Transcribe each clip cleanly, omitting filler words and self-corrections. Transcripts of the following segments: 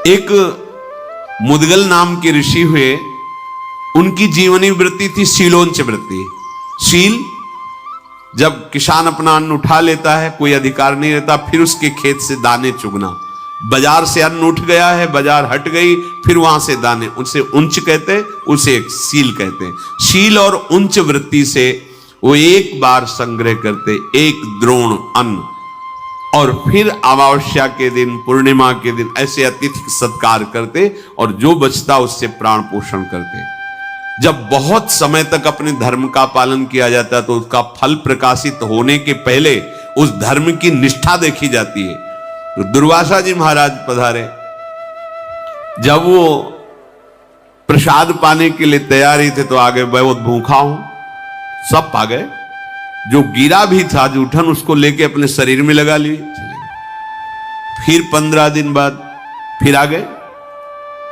एक मुदगल नाम के ऋषि हुए, उनकी जीवनी वृत्ति थी शीलोंच वृत्ति। शील, जब किसान अपना अन्न उठा लेता है, कोई अधिकार नहीं रहता, फिर उसके खेत से दाने चुगना। बाजार से अन्न उठ गया है, बाजार हट गई, फिर वहां से दाने, उनसे उंच कहते, उसे सील कहते। शील और उंच वृत्ति से वो एक बार संग्रह करते, एक द्रोण अन्न, और फिर अमावस्या के दिन, पूर्णिमा के दिन ऐसे अतिथि सत्कार करते, और जो बचता उससे प्राण पोषण करते। जब बहुत समय तक अपने धर्म का पालन किया जाता है तो उसका फल प्रकाशित होने के पहले उस धर्म की निष्ठा देखी जाती है। तो दुर्वासा जी महाराज पधारे, जब वो प्रसाद पाने के लिए तैयारी थे तो आगे बहुत भूखा हूं, सब पा गए। जो गिरा भी था जूठन, उसको लेके अपने शरीर में लगा लिए, फिर 15 दिन बाद फिर आ गए,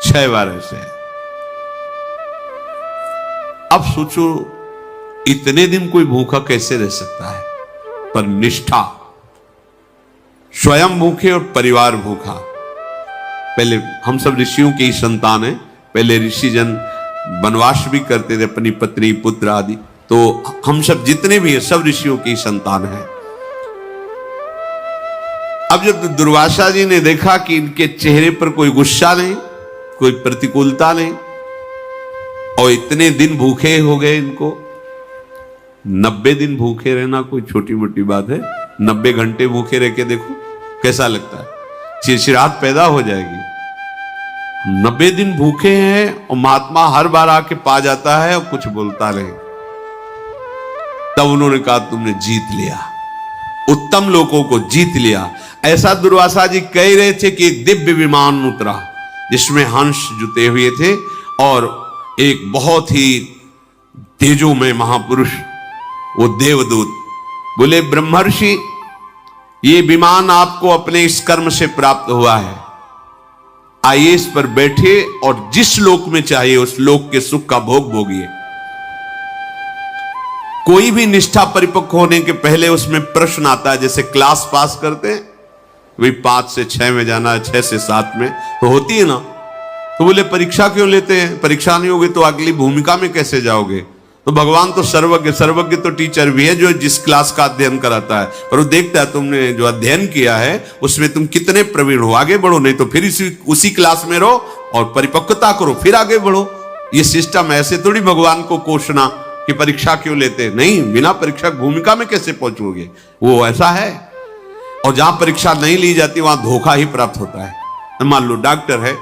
6 बार ऐसे। अब सोचो इतने दिन कोई भूखा कैसे रह सकता है, पर निष्ठा, स्वयं भूखे और परिवार भूखा। पहले हम सब ऋषियों के ही संतान हैं, पहले ऋषि जन वनवास भी करते थे, अपनी पत्नी पुत्र आदि, तो हम सब जितने भी हैं सब ऋषियों की संतान हैं। अब जब दुर्वासा जी ने देखा कि इनके चेहरे पर कोई गुस्सा नहीं, कोई प्रतिकूलता नहीं, और इतने दिन भूखे हो गए इनको, 90 दिन भूखे रहना कोई छोटी मोटी बात है? 90 घंटे भूखे रह के देखो कैसा लगता है, चिड़चिड़ाहट पैदा हो जाएगी। 90 दिन भूखे हैं और महात्मा हर बार आके पा जाता है और कुछ बोलता नहीं। तब उन्होंने कहा तुमने जीत लिया, उत्तम लोगों को जीत लिया। ऐसा दुर्वासा जी कह रहे थे कि एक दिव्य विमान उतरा जिसमें हंस जुते हुए थे, और एक बहुत ही तेजोमय महापुरुष, वो देवदूत बोले, ब्रह्मर्षि ये विमान आपको अपने इस कर्म से प्राप्त हुआ है, आइए इस पर बैठिए और जिस लोक में चाहिए उस लोक के सुख का भोग भोगिए। कोई भी निष्ठा परिपक्व होने के पहले उसमें प्रश्न आता है, जैसे क्लास पास करते हैं, वही 5 से 6 में जाना है, 6 से 7 में तो होती है ना। तो बोले परीक्षा क्यों लेते हैं, परीक्षा नहीं होगी तो अगली भूमिका में कैसे जाओगे? तो भगवान तो सर्वज्ञ, सर्वज्ञ तो टीचर भी है जो जिस क्लास का अध्ययन कराता है, पर वो देखता है तुमने जो अध्ययन किया है उसमें तुम कितने प्रवीण हो, आगे बढ़ो, नहीं तो फिर उसी क्लास में रहो और परिपक्वता करो, फिर आगे बढ़ो। ये सिस्टम ऐसे थोड़ी भगवान को कोसना कि परीक्षा क्यों लेते, नहीं, बिना परीक्षा भूमिका में कैसे पहुंचोगे, वो ऐसा है। और जहां परीक्षा नहीं ली जाती वहां धोखा ही प्राप्त होता है। मान लो डॉक्टर है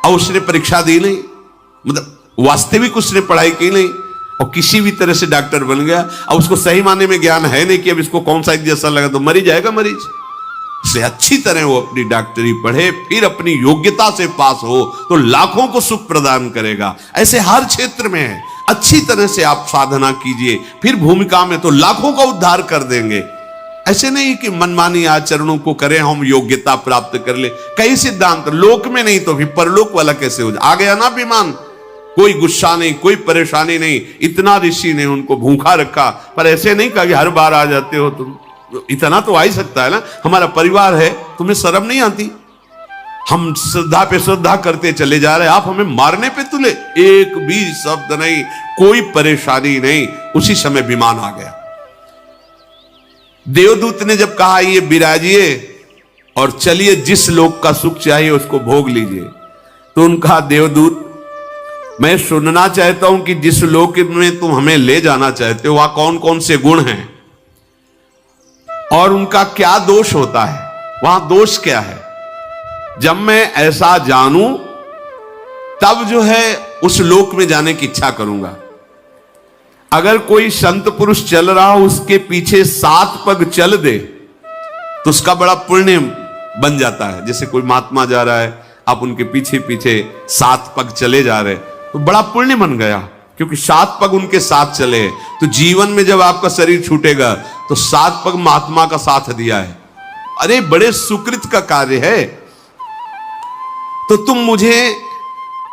और उसने परीक्षा दी नहीं, मतलब वास्तविक उसने पढ़ाई की नहीं, और किसी भी तरह से डॉक्टर बन गया, और उसको सही माने में ज्ञान है नहीं कि अब इसको कौन सा इंजेक्शन लगा तो मरी जाएगा मरीज। से अच्छी तरह वो अपनी डॉक्टरी पढ़े, फिर अपनी योग्यता से पास हो तो लाखों को सुख प्रदान करेगा। ऐसे हर क्षेत्र में है, अच्छी तरह से आप साधना कीजिए, फिर भूमिका में तो लाखों का उद्धार कर देंगे। ऐसे नहीं कि मनमानी आचरणों को करें हम योग्यता प्राप्त कर ले। कई सिद्धांत लोक में नहीं तो फिर परलोक वाला कैसे हो जाए? आ गया ना विमान, कोई गुस्सा नहीं, कोई परेशानी नहीं। इतना ऋषि ने उनको भूखा रखा, पर ऐसे नहीं कहा कि हर बार आ जाते हो तुम, इतना तो आ ही सकता है ना, हमारा परिवार है, तुम्हें शर्म नहीं आती? हम श्रद्धा पे श्रद्धा करते चले जा रहे, आप हमें मारने पे तुले, एक भी शब्द नहीं, कोई परेशानी नहीं। उसी समय विमान आ गया। देवदूत ने जब कहा ये विराजिए और चलिए जिस लोक का सुख चाहिए उसको भोग लीजिए, तो उनका देवदूत, मैं सुनना चाहता हूं कि जिस लोक में तुम हमें ले जाना चाहते हो वहां कौन कौन से गुण हैं और उनका क्या दोष होता है, वहां दोष क्या है। जब मैं ऐसा जानूं तब जो है उस लोक में जाने की इच्छा करूंगा। अगर कोई संत पुरुष चल रहा हो उसके पीछे 7 पग चल दे तो उसका बड़ा पुण्य बन जाता है। जैसे कोई महात्मा जा रहा है, आप उनके पीछे पीछे 7 पग चले जा रहे तो बड़ा पुण्य बन गया, क्योंकि 7 पग उनके साथ चले। तो जीवन में जब आपका शरीर छूटेगा तो 7 पग महात्मा का साथ दिया है, अरे बड़े सुकृत का कार्य है। तो तुम मुझे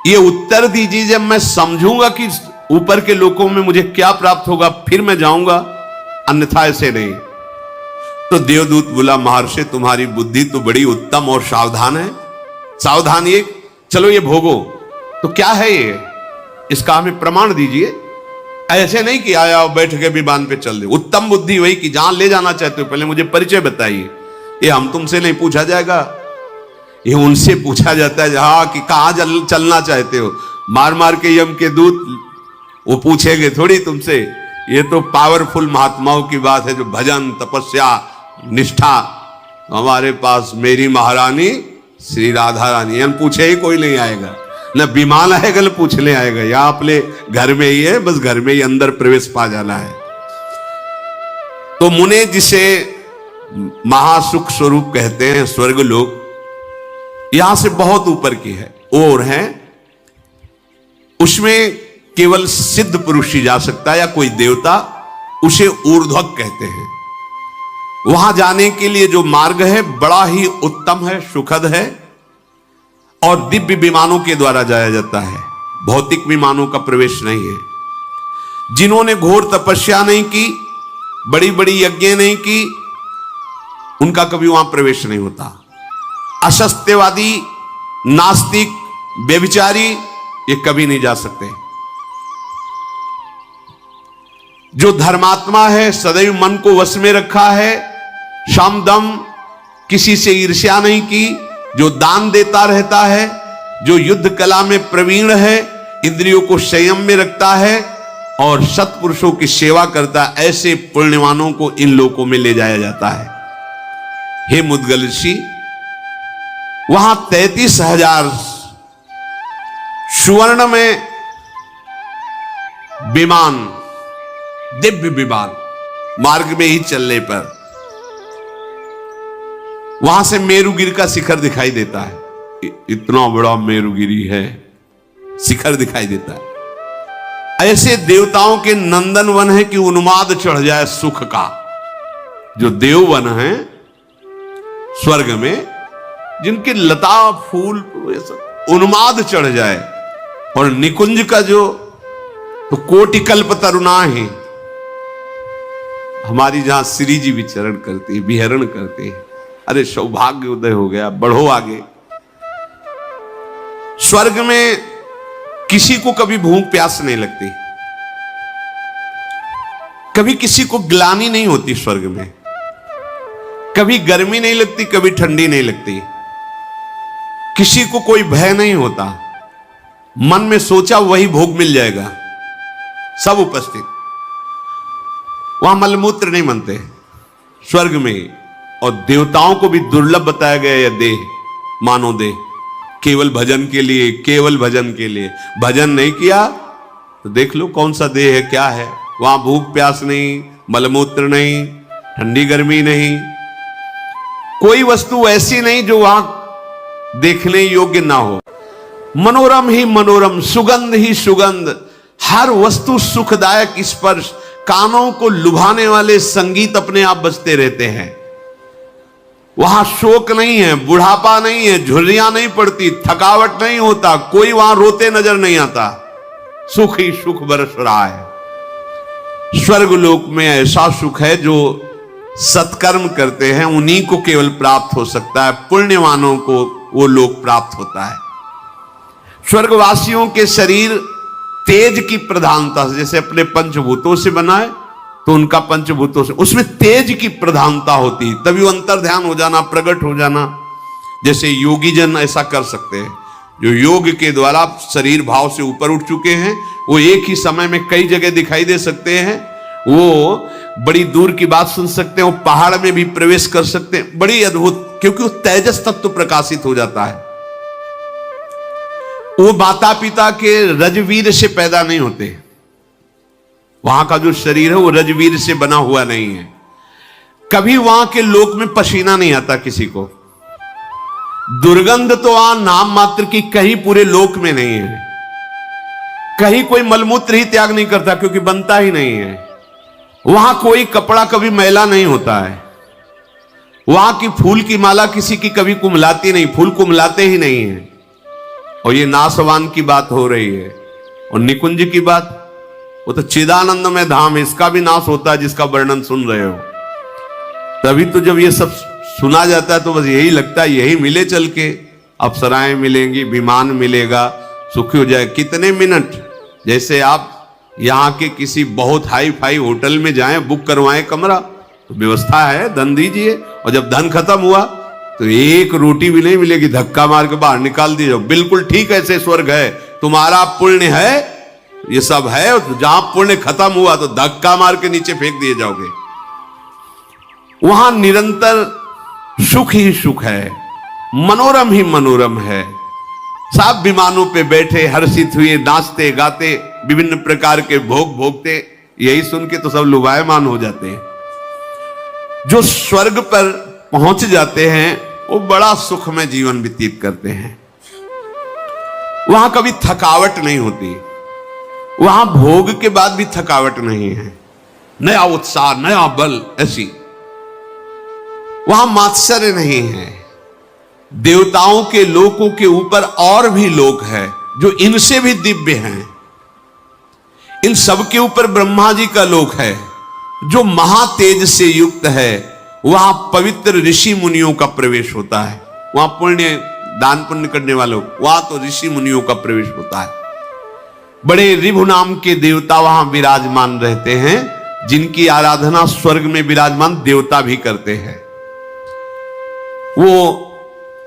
ये उत्तर दीजिए, जब मैं समझूंगा कि ऊपर के लोकों में मुझे क्या प्राप्त होगा फिर मैं जाऊंगा, अन्यथा ऐसे नहीं। तो देवदूत बोला, महर्षि तुम्हारी बुद्धि तो बड़ी उत्तम और सावधान है, सावधानी, चलो ये भोगो, तो क्या है ये, इसका हमें प्रमाण दीजिए। ऐसे नहीं कि आया बैठ के विमान पे चल दे। उत्तम बुद्धि वही कि जहां ले जाना चाहते हो पहले मुझे परिचय बताइए। ये हम तुमसे नहीं पूछा जाएगा, ये उनसे पूछा जाता है जहां कि कहां चलना चाहते हो। मार मार के यम के दूत वो पूछेंगे थोड़ी तुमसे। ये तो पावरफुल महात्माओं की बात है जो भजन तपस्या निष्ठा। हमारे पास मेरी महारानी श्री राधा रानी, हम पूछे ही कोई नहीं आएगा, न विमान आएगा न पूछने आएगा। या अपने घर में ही है, बस घर में ही अंदर प्रवेश पा जाना है। तो मुने जिसे महासुख स्वरूप कहते हैं स्वर्ग लोक, यहां से बहुत ऊपर की है और है, उसमें केवल सिद्ध पुरुष ही जा सकता है या कोई देवता, उसे ऊर्ध्वक कहते हैं। वहां जाने के लिए जो मार्ग है बड़ा ही उत्तम है, सुखद है और दिव्य विमानों के द्वारा जाया जाता है, भौतिक विमानों का प्रवेश नहीं है। जिन्होंने घोर तपस्या नहीं की, बड़ी बड़ी यज्ञ नहीं की, उनका कभी वहां प्रवेश नहीं होता। असत्यवादी, नास्तिक, व्यभिचारी ये कभी नहीं जा सकते। जो धर्मात्मा है, सदैव मन को वश में रखा है, शाम दम, किसी से ईर्ष्या नहीं की, जो दान देता रहता है, जो युद्ध कला में प्रवीण है, इंद्रियों को संयम में रखता है और सत्पुरुषों की सेवा करता है, ऐसे पुण्यवानों को इन लोकों में ले जाया जाता है। हे मुद्गल ऋषि, वहां 33,000 सुवर्ण में विमान, दिव्य विमान, मार्ग में ही चलने पर वहां से मेरुगिरी का शिखर दिखाई देता है। इतना बड़ा मेरुगिरी है, शिखर दिखाई देता है। ऐसे देवताओं के नंदन वन है कि उन्माद चढ़ जाए सुख का। जो देववन है स्वर्ग में, जिनके लता फूल उन्माद चढ़ जाए, और निकुंज का जो तो कोटि कल्प तरुणा है, हमारी जहां श्री जी विचरण करती है, विहरण करते हैं। अरे सौभाग्य उदय हो गया, बढ़ो आगे। स्वर्ग में किसी को कभी भूख प्यास नहीं लगती, कभी किसी को ग्लानि नहीं होती स्वर्ग में, कभी गर्मी नहीं लगती, कभी ठंडी नहीं लगती, किसी को कोई भय नहीं होता। मन में सोचा वही भोग मिल जाएगा, सब उपस्थित। वहां मलमूत्र नहीं बनते स्वर्ग में। और देवताओं को भी दुर्लभ बताया गया यह देह, मानो देह, केवल भजन के लिए, केवल भजन के लिए। भजन नहीं किया तो देख लो कौन सा देह है, क्या है। वहां भूख प्यास नहीं, मलमूत्र नहीं, ठंडी गर्मी नहीं, कोई वस्तु ऐसी नहीं जो वहां देखने योग्य ना हो। मनोरम ही मनोरम, सुगंध ही सुगंध, हर वस्तु सुखदायक स्पर्श, कानों को लुभाने वाले संगीत अपने आप बजते रहते हैं। वहां शोक नहीं है, बुढ़ापा नहीं है, झुर्रियां नहीं पड़ती, थकावट नहीं होता, कोई वहां रोते नजर नहीं आता, सुख ही सुख बरस रहा है। स्वर्ग लोक में ऐसा सुख है जो सत्कर्म करते हैं उन्हीं को केवल प्राप्त हो सकता है, पुण्यवानों को वो लोक प्राप्त होता है। स्वर्गवासियों के शरीर तेज की प्रधानता से, जैसे अपने पंचभूतों से बना है तो उनका पंचभूतों से, उसमें तेज की प्रधानता होती है, तभी वो अंतर ध्यान हो जाना, प्रकट हो जाना। जैसे योगी जन ऐसा कर सकते हैं, जो योग के द्वारा शरीर भाव से ऊपर उठ चुके हैं, वो एक ही समय में कई जगह दिखाई दे सकते हैं, वो बड़ी दूर की बात सुन सकते हैं, वो पहाड़ में भी प्रवेश कर सकते हैं, बड़ी अद्भुत, क्योंकि वो तेजस तत्व प्रकाशित हो जाता है। वो माता पिता के रजवीर से पैदा नहीं होते, वहां का जो शरीर है वो रजवीर से बना हुआ नहीं है। कभी वहां के लोक में पसीना नहीं आता किसी को, दुर्गंध तो वहां नाम मात्र की कहीं पूरे लोक में नहीं है। कहीं कोई मलमूत्र ही त्याग नहीं करता क्योंकि बनता ही नहीं है। वहां कोई कपड़ा कभी मैला नहीं होता है। वहां की फूल की माला किसी की कभी कुम्हलाती नहीं, फूल कुम्हलाते ही नहीं है। और ये नासवान की बात हो रही है। और निकुंज की बात, वो तो चिदानंद में धाम है, इसका भी नाश होता है जिसका वर्णन सुन रहे हो। तभी तो जब ये सब सुना जाता है तो बस यही लगता है यही मिले चल के, अप्सराएं मिलेंगी, विमान मिलेगा, सुखी हो जाए। कितने मिनट, जैसे आप यहाँ के किसी बहुत हाई फाई होटल में जाएं, बुक करवाएं कमरा, तो व्यवस्था है, धन दीजिए, और जब धन खत्म हुआ तो एक रोटी भी नहीं मिलेगी, धक्का मार के बाहर निकाल दिए जाओ। बिल्कुल ठीक ऐसे स्वर्ग है, तुम्हारा पुण्य है, ये सब है, जहां पुण्य खत्म हुआ तो धक्का मार के नीचे फेंक दिए जाओगे। वहां निरंतर सुख ही सुख है, मनोरम ही मनोरम है। सब विमानों पे बैठे हर्षित हुए, नाचते गाते, विभिन्न प्रकार के भोग भोगते। यही सुन के तो सब लुभायमान हो जाते हैं। जो स्वर्ग पर पहुंच जाते हैं वो बड़ा सुख में जीवन व्यतीत करते हैं। वहां कभी थकावट नहीं होती, वहां भोग के बाद भी थकावट नहीं है, नया उत्साह, नया बल, ऐसी। वहां मात्सर्य नहीं है। देवताओं के लोकों के ऊपर और भी लोक हैं जो इनसे भी दिव्य हैं। इन सब के ऊपर ब्रह्मा जी का लोक है जो महातेज से युक्त है। वहां पवित्र ऋषि मुनियों का प्रवेश होता है। वहां पुण्य दान पुण्य करने वालों, वहां तो ऋषि मुनियों का प्रवेश होता है। बड़े ऋभु नाम के देवता वहां विराजमान रहते हैं, जिनकी आराधना स्वर्ग में विराजमान देवता भी करते हैं। वो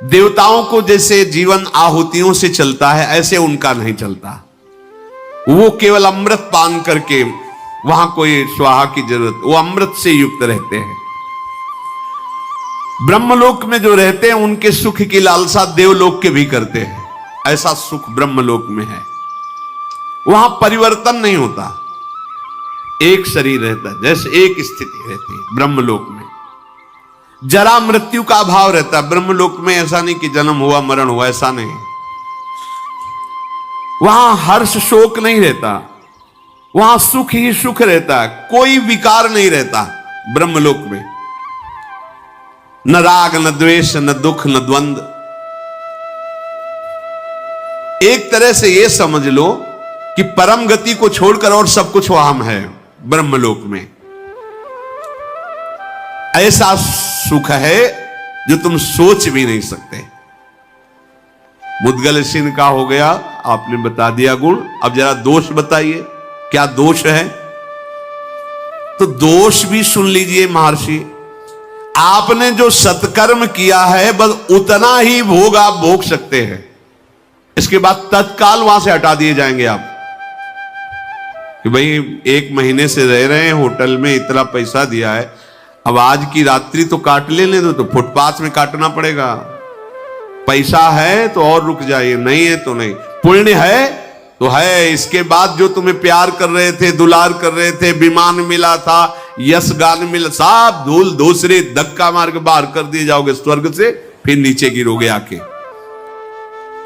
देवताओं को जैसे जीवन आहुतियों से चलता है, ऐसे उनका नहीं चलता। वो केवल अमृत पान करके, वहां कोई स्वाहा की जरूरत, वो अमृत से युक्त रहते हैं। ब्रह्मलोक में जो रहते हैं उनके सुख की लालसा देवलोक के भी करते हैं। ऐसा सुख ब्रह्मलोक में है। वहां परिवर्तन नहीं होता, एक शरीर रहता है, जैसे एक स्थिति रहती है ब्रह्मलोक में। जरा मृत्यु का अभाव रहता है ब्रह्मलोक में। ऐसा नहीं कि जन्म हुआ मरण हुआ, ऐसा नहीं। वहां हर्ष शोक नहीं रहता, वहां सुख ही सुख रहता है, कोई विकार नहीं रहता ब्रह्मलोक में। न राग, न द्वेष, न दुख, न द्वंद्व। एक तरह से यह समझ लो कि परम गति को छोड़कर और सब कुछ वहां है ब्रह्मलोक में। ऐसा सुख है जो तुम सोच भी नहीं सकते। मुद्गल सिंह का हो गया, आपने बता दिया गुण। अब जरा दोष बताइए, क्या दोष है? तो दोष भी सुन लीजिए महर्षि। आपने जो सत्कर्म किया है बस उतना ही भोग आप भोग सकते हैं। इसके बाद तत्काल वहां से हटा दिए जाएंगे आप कि भाई 1 महीने से रह रहे हैं होटल में, इतना पैसा दिया है, अब आज की रात्रि तो काट लेने दो, तो फुटपाथ में काटना पड़ेगा। पैसा है तो और रुक जाइए, नहीं है तो नहीं। पुण्य है तो है। इसके बाद जो तुम्हें प्यार कर रहे थे, दुलार कर रहे थे, विमान मिला था, यश गान मिला, सब धूल दूसरे धक्का मार के बाहर कर दिए जाओगे स्वर्ग से, फिर नीचे गिरोगे आके।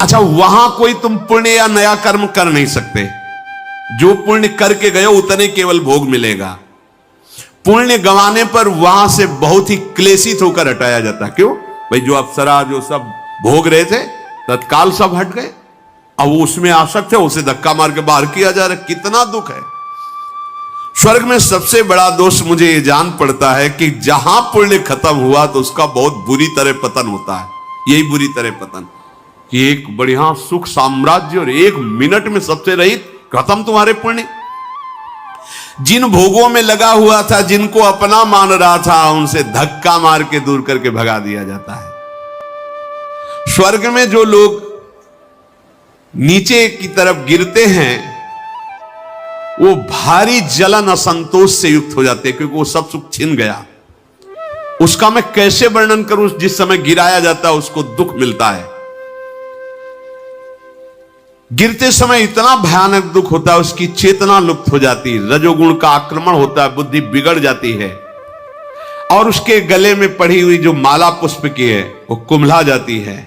अच्छा, वहां कोई तुम पुण्य या नया कर्म कर नहीं सकते। जो पुण्य करके गए उतने केवल भोग मिलेगा। पुण्य गंवाने पर वहां से बहुत ही क्लेशित होकर हटाया जाता। क्यों भाई? जो अप्सरा जो सब भोग रहे थे तत्काल सब हट गए। अब वो उसमें आसक्त है, उसे धक्का मार के बाहर किया जा रहा है। कितना दुख है। स्वर्ग में सबसे बड़ा दोष मुझे ये जान पड़ता है कि जहां पुण्य खत्म हुआ तो उसका बहुत बुरी तरह पतन होता है। यही बुरी तरह पतन कि एक बढ़िया सुख साम्राज्य और 1 मिनट में सबसे रहित खत्म तुम्हारे पुण्य। जिन भोगों में लगा हुआ था, जिनको अपना मान रहा था, उनसे धक्का मार के दूर करके भगा दिया जाता है। स्वर्ग में जो लोग नीचे की तरफ गिरते हैं वो भारी जलन असंतोष से युक्त हो जाते हैं, क्योंकि वो सब सुख छिन गया। उसका मैं कैसे वर्णन करूं? जिस समय गिराया जाता है उसको दुख मिलता है। गिरते समय इतना भयानक दुख होता है, उसकी चेतना लुप्त हो जाती है, रजोगुण का आक्रमण होता है, बुद्धि बिगड़ जाती है, और उसके गले में पड़ी हुई जो माला पुष्प की है वो कुम्हला जाती है,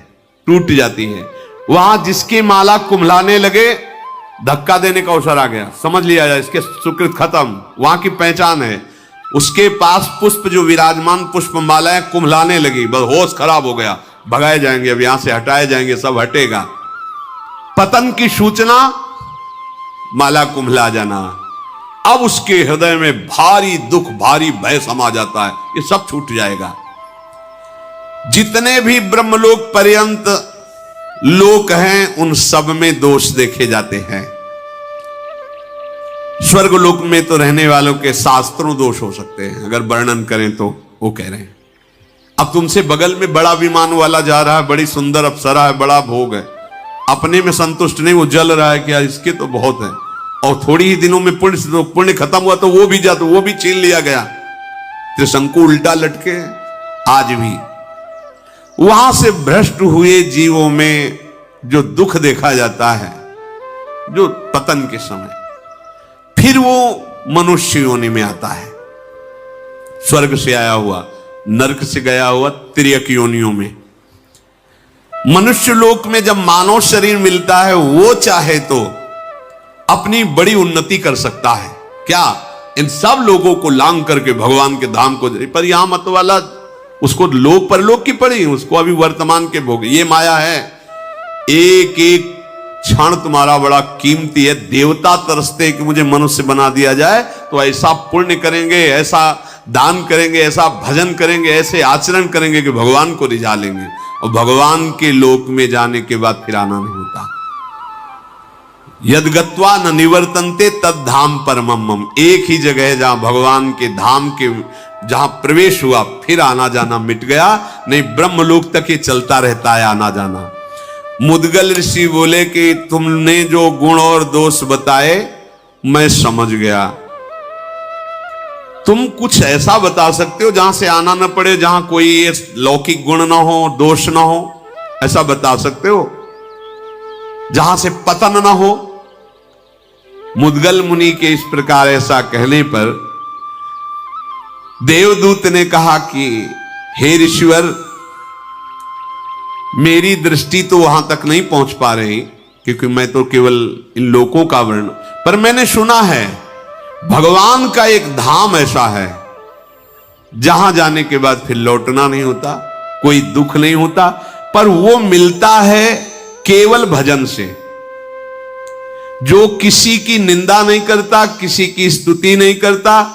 टूट जाती है। वहां जिसकी माला कुम्हलाने लगे, धक्का देने का अवसर आ गया, समझ लिया जाए इसके सुकृत खत्म। वहां की पहचान है। उसके पास पुष्प जो विराजमान पुष्प मालाएं कुम्हलाने लगी, बस होश खराब हो गया, भगाए जाएंगे, अब यहां से हटाए जाएंगे, सब हटेगा। पतन की सूचना, माला कुम्हला जाना। अब उसके हृदय में भारी दुख, भारी भय समा जाता है, ये सब छूट जाएगा। जितने भी ब्रह्मलोक पर्यंत लोक हैं उन सब में दोष देखे जाते हैं। स्वर्ग लोक में तो रहने वालों के शास्त्रों दोष हो सकते हैं, अगर वर्णन करें तो। वो कह रहे हैं अब तुमसे बगल में बड़ा विमान वाला जा रहा है, बड़ी सुंदर अप्सरा है, बड़ा भोग है, अपने में संतुष्ट नहीं, वो जल रहा है क्या इसके तो बहुत है, और थोड़ी ही दिनों में पुण्य खत्म हुआ तो वो भी जा, तो वो भी छीन लिया गया। त्रिशंकु उल्टा लटके आज भी। वहां से भ्रष्ट हुए जीवों में जो दुख देखा जाता है, जो पतन के समय, फिर वो मनुष्य योनि में आता है। स्वर्ग से आया हुआ, नरक से गया हुआ, तिर्यक योनियों में। मनुष्य लोक में जब मानव शरीर मिलता है, वो चाहे तो अपनी बड़ी उन्नति कर सकता है। क्या इन सब लोगों को लांग करके भगवान के धाम को, पर यहां मत वाला उसको लोक परलोक की पड़ी, उसको अभी वर्तमान के भोग। ये माया है, एक एक क्षण तुम्हारा बड़ा कीमती है। देवता तरसते कि मुझे मनुष्य बना दिया जाए, तो ऐसा पुण्य करेंगे, ऐसा दान करेंगे, ऐसा भजन करेंगे, ऐसे आचरण करेंगे कि भगवान को रिझा लेंगे। और भगवान के लोक में जाने के बाद फिर आना नहीं होता। यद्गत्वा न निवर्तन्ते तद धाम परमम मम। एक ही जगह है जहां भगवान के धाम के जहां प्रवेश हुआ, फिर आना जाना मिट गया। नहीं, ब्रह्मलोक तक ये चलता रहता है आना जाना। मुद्गल ऋषि बोले कि तुमने जो गुण और दोष बताए मैं समझ गया। तुम कुछ ऐसा बता सकते हो जहां से आना न पड़े, जहां कोई लौकिक गुण ना हो, दोष ना हो, ऐसा बता सकते हो जहां से पतन ना हो। मुद्गल मुनि के इस प्रकार ऐसा कहने पर देवदूत ने कहा कि हे ऋषिवर, मेरी दृष्टि तो वहां तक नहीं पहुंच पा रही, क्योंकि मैं तो केवल इन लोकों का वर्ण, पर मैंने सुना है भगवान का एक धाम ऐसा है जहां जाने के बाद फिर लौटना नहीं होता, कोई दुख नहीं होता, पर वो मिलता है केवल भजन से। जो किसी की निंदा नहीं करता, किसी की स्तुति नहीं करता,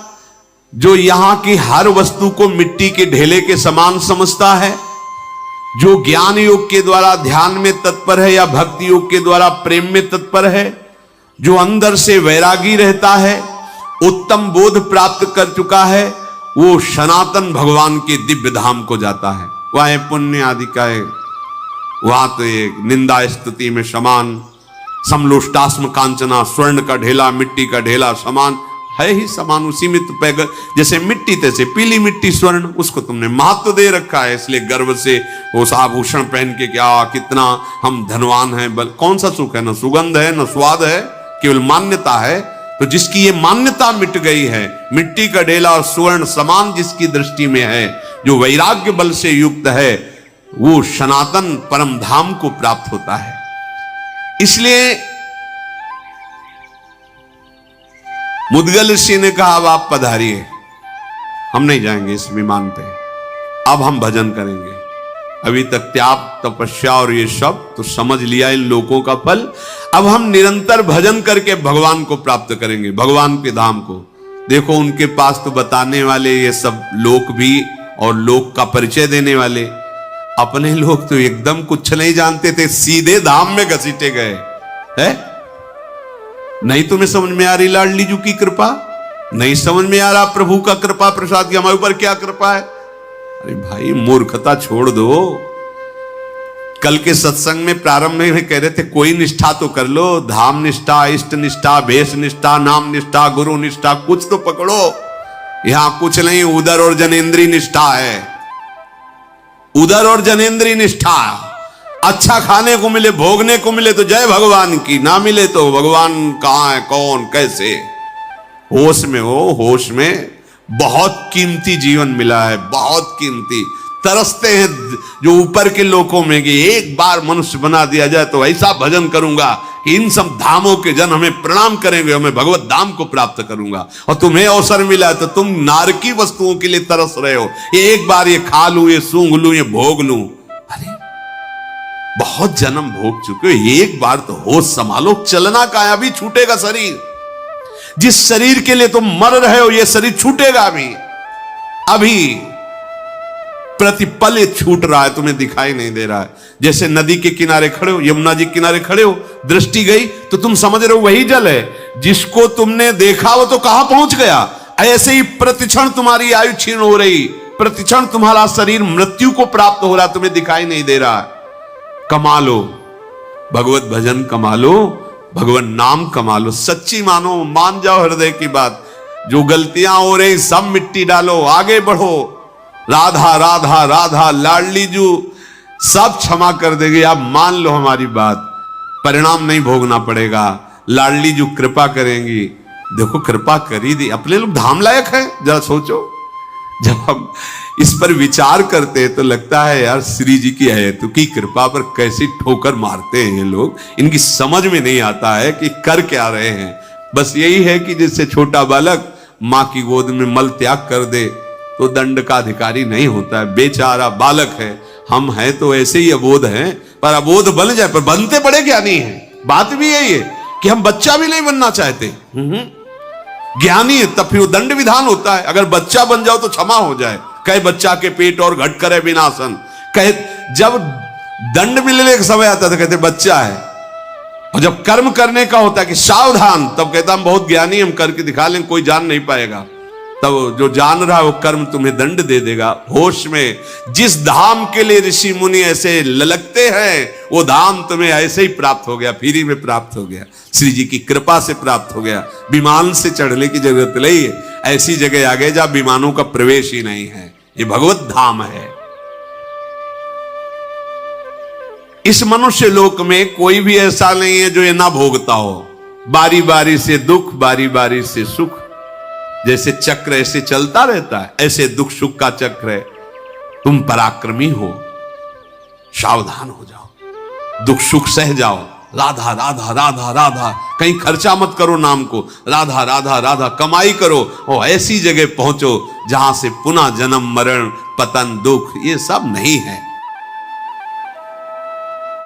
जो यहां की हर वस्तु को मिट्टी के ढेले के समान समझता है, जो ज्ञान योग के द्वारा ध्यान में तत्पर है या भक्ति योग के द्वारा प्रेम में तत्पर है, जो अंदर से वैरागी रहता है, उत्तम बोध प्राप्त कर चुका है, वो सनातन भगवान के दिव्य धाम को जाता है। वह पुण्य आदि का है, वहां तो एक निंदा स्तुति में समान, समलोष्टास्म कांचना, स्वर्ण का ढेला मिट्टी का ढेला समान है ही समान। उसी में तो पैगर जैसे मिट्टी तैसे पीली मिट्टी स्वर्ण, उसको तुमने महत्व दे रखा है, इसलिए गर्व से वो आभूषण पहन के क्या कितना हम धनवान हैं। बल कौन सा सुख है, न सुगंध है न स्वाद है, केवल मान्यता है। तो जिसकी ये मान्यता मिट गई है, मिट्टी का ढेला और स्वर्ण समान जिसकी दृष्टि में है, जो वैराग्य बल से युक्त है, वो सनातन परम धाम को प्राप्त होता है। इसलिए मुद्गल ऋषि ने कहा अब आप पधारिए, हम नहीं जाएंगे इस विमान पे, अब हम भजन करेंगे। अभी तक त्याग तपस्या और ये सब तो समझ लिया इन लोगों का फल, अब हम निरंतर भजन करके भगवान को प्राप्त करेंगे, भगवान के धाम को। देखो उनके पास तो बताने वाले ये सब लोक भी और लोक का परिचय देने वाले, अपने लोग तो एकदम कुछ नहीं जानते थे, सीधे धाम में घसीटे गए है। नहीं तुम्हें समझ में आ रही लाडली जी की कृपा, नहीं समझ में आ रहा प्रभु का कृपा प्रसाद की हमारे ऊपर क्या कृपा है। अरे भाई मूर्खता छोड़ दो। कल के सत्संग में प्रारंभ में कह रहे थे कोई निष्ठा तो कर लो, धाम निष्ठा, इष्ट निष्ठा, भेष निष्ठा, नाम निष्ठा, गुरु निष्ठा, कुछ तो पकड़ो। यहां कुछ नहीं, उदर और जनेन्द्रीय निष्ठा है, उदर और जनेन्द्रीय निष्ठा। अच्छा खाने को मिले, भोगने को मिले तो जय भगवान की, ना मिले तो भगवान कहां है, कौन कैसे। होश में हो, होश में। बहुत कीमती जीवन मिला है, बहुत कीमती। तरसते हैं जो ऊपर के लोकों में कि एक बार मनुष्य बना दिया जाए तो ऐसा भजन करूंगा कि इन सब धामों के जन हमें प्रणाम करेंगे, मैं भगवत धाम को प्राप्त करूंगा। और तुम्हें अवसर मिला है तो तुम नारकी वस्तुओं के लिए तरस रहे हो, एक बार ये खा लूं, ये सूंघ लूं, ये भोग लूं। अरे बहुत जन्म भोग चुके हो, एक बार तो होश संभालो। चलना का अभी छूटेगा शरीर, जिस शरीर के लिए तुम मर रहे हो ये शरीर छूटेगा अभी। प्रतिपल ये छूट रहा है, तुम्हें दिखाई नहीं दे रहा है। जैसे नदी के किनारे खड़े हो, यमुना जी के किनारे खड़े हो, दृष्टि गई तो तुम समझ रहे हो वही जल है। जिसको तुमने देखा वो तो कहां पहुंच गया। ऐसे ही प्रतिक्षण तुम्हारी आयु क्षीण हो रही, प्रतिक्षण तुम्हारा शरीर मृत्यु को प्राप्त हो रहा, तुम्हें दिखाई नहीं दे रहा। कमा लो भगवत भजन, कमा लो भगवान नाम, कमा लो, सच्ची मानो, मान जाओ हृदय की बात। जो गलतियां हो रही सब मिट्टी डालो, आगे बढ़ो। राधा राधा राधा लाडली जू सब क्षमा कर देगी, आप मान लो हमारी बात, परिणाम नहीं भोगना पड़ेगा। लाडली जू कृपा करेंगी। देखो कृपा करी दी, अपने लोग धाम लायक है, जरा सोचो। जब हम इस पर विचार करते हैं तो लगता है यार श्री जी की है तो की कृपा पर कैसी ठोकर मारते हैं लोग। इनकी समझ में नहीं आता है कि कर क्या रहे हैं। बस यही है कि जिससे छोटा बालक मां की गोद में मल त्याग कर दे तो दंड का अधिकारी नहीं होता है। बेचारा बालक है, हम हैं तो ऐसे ही अबोध हैं, पर अबोध बन जाए, पर बनते बड़े ज्ञानी हैं। बात भी यही है कि हम बच्चा भी नहीं बनना चाहते, ज्ञानी है तब फिर वो दंड विधान होता है। अगर बच्चा बन जाओ तो क्षमा हो जाए, कहे बच्चा के पेट और घट करे विनाशन, कहे जब दंड मिलने का समय आता तो कहते बच्चा है, और जब कर्म करने का होता है कि सावधान, तब कहता हम बहुत ज्ञानी, हम करके दिखा लें, कोई जान नहीं पाएगा। तब जो जान रहा है वो कर्म तुम्हें दंड दे देगा। होश में जिस धाम के लिए ऋषि मुनि ऐसे ललकते हैं वो धाम तुम्हें ऐसे ही प्राप्त हो गया, फ्री में प्राप्त हो गया, श्री जी की कृपा से प्राप्त हो गया। विमान से चढ़ने की जरूरत नहीं है, ऐसी जगह आ गए जहां विमानों का प्रवेश ही नहीं है। ये भगवत धाम है। इस मनुष्य लोक में कोई भी ऐसा नहीं है जो ये ना भोगता हो। बारी बारी से दुख, बारी बारी से सुख, जैसे चक्र ऐसे चलता रहता है, ऐसे दुख सुख का चक्र है। तुम पराक्रमी हो, सावधान हो जाओ, दुख सुख सह जाओ। राधा राधा राधा राधा, कहीं खर्चा मत करो नाम को, राधा राधा राधा कमाई करो और ऐसी जगह पहुंचो जहां से पुनः जन्म मरण पतन दुख ये सब नहीं है।